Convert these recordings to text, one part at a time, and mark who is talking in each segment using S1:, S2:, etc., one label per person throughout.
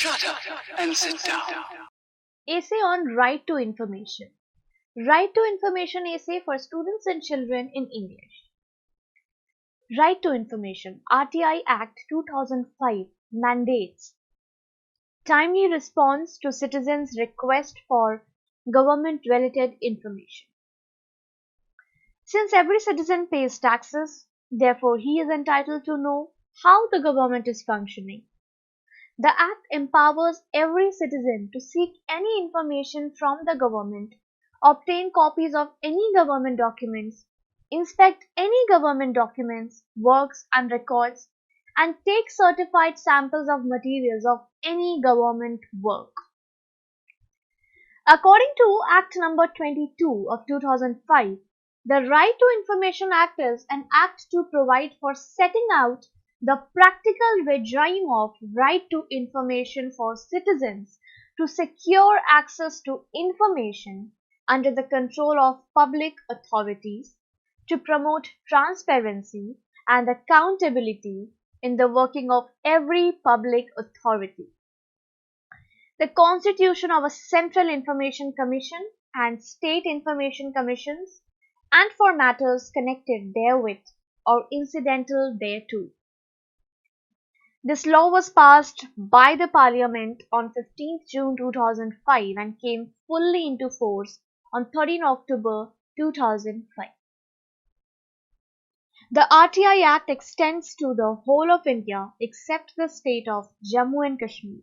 S1: Shut up and sit down.
S2: Essay on Right to Information. Right to Information essay for students and children in English. Right to Information. RTI Act 2005 mandates timely response to citizens' request for government-related information. Since every citizen pays taxes, therefore he is entitled to know how the government is functioning. The Act empowers every citizen to seek any information from the government, obtain copies of any government documents, inspect any government documents, works and records, and take certified samples of materials of any government work. According to Act number 22 of 2005, the Right to Information Act is an act to provide for setting out the practical regime of right to information for citizens to secure access to information under the control of public authorities, to promote transparency and accountability in the working of every public authority. The constitution of a Central Information Commission and State Information Commissions, and for matters connected therewith or incidental thereto. This law was passed by the Parliament on 15th June 2005 and came fully into force on 13 October 2005. The RTI Act extends to the whole of India except the state of Jammu and Kashmir.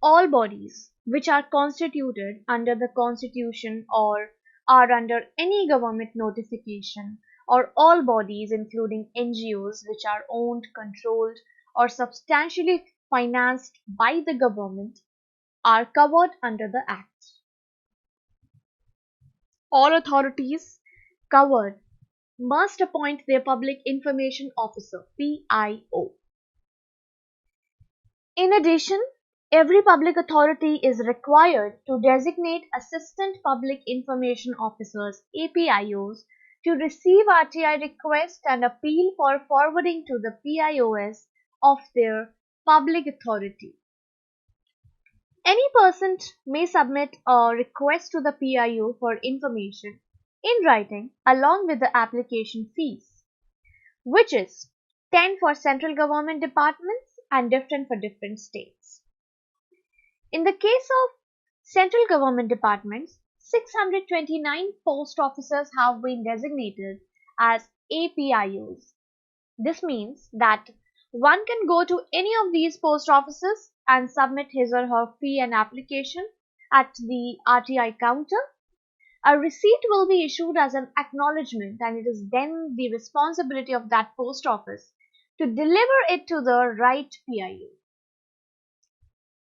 S2: All bodies which are constituted under the Constitution or are under any government notification, or all bodies including NGOs which are owned, controlled, or substantially financed by the government, are covered under the Act. All authorities covered must appoint their Public Information Officer, PIO. In addition, every public authority is required to designate Assistant Public Information Officers, APIOs, to receive RTI request and appeal for forwarding to the PIOs of their public authority. Any person may submit a request to the PIO for information in writing along with the application fees, which is 10 for central government departments and different for different states. In the case of central government departments, 629 post officers have been designated as APIOs. This means that one can go to any of these post offices and submit his or her fee and application at the RTI counter. A receipt will be issued as an acknowledgement, and it is then the responsibility of that post office to deliver it to the right PIO.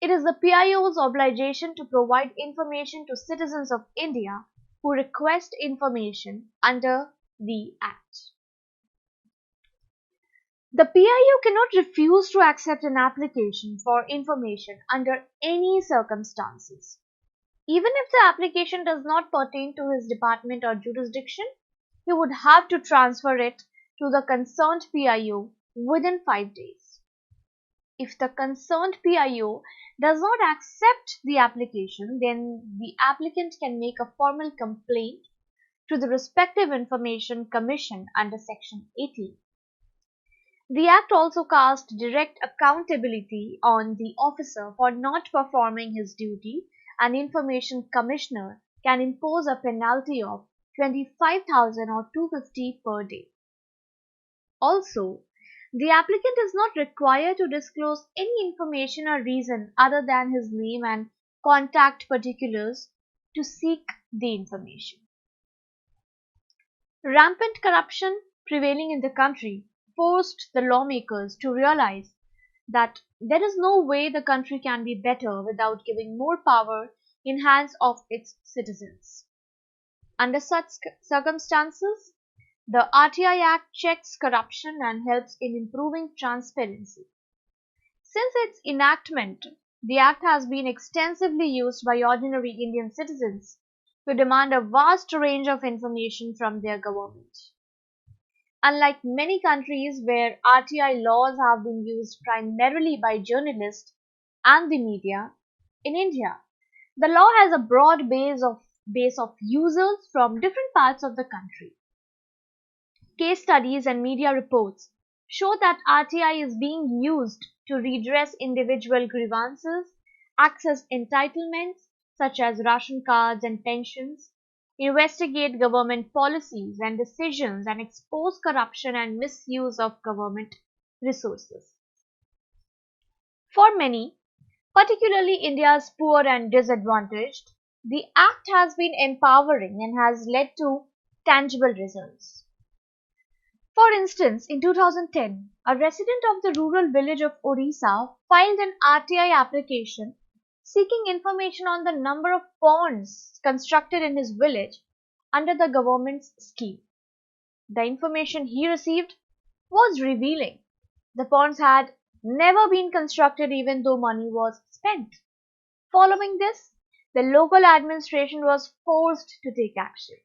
S2: It is the PIO's obligation to provide information to citizens of India who request information under the Act. The PIO cannot refuse to accept an application for information under any circumstances. Even if the application does not pertain to his department or jurisdiction, he would have to transfer it to the concerned PIO within 5 days. If the concerned PIO does not accept the application, then the applicant can make a formal complaint to the respective Information Commission under Section 18. The Act also casts direct accountability on the officer for not performing his duty. An Information Commissioner can impose a penalty of 25,000 or 250 per day. Also, the applicant is not required to disclose any information or reason other than his name and contact particulars to seek the information. Rampant corruption prevailing in the country forced the lawmakers to realize that there is no way the country can be better without giving more power in hands of its citizens. Under such circumstances, the RTI Act checks corruption and helps in improving transparency. Since its enactment, the Act has been extensively used by ordinary Indian citizens to demand a vast range of information from their government. Unlike many countries where RTI laws have been used primarily by journalists and the media in India. The law has a broad base of users from different parts of the country. Case studies and media reports show that RTI is being used to redress individual grievances, access entitlements such as ration cards and pensions, investigate government policies and decisions, and expose corruption and misuse of government resources. For many, particularly India's poor and disadvantaged, the Act has been empowering and has led to tangible results. For instance, in 2010, a resident of the rural village of Odisha filed an RTI application seeking information on the number of ponds constructed in his village under the government's scheme. The information he received was revealing. The ponds had never been constructed even though money was spent. Following this, the local administration was forced to take action.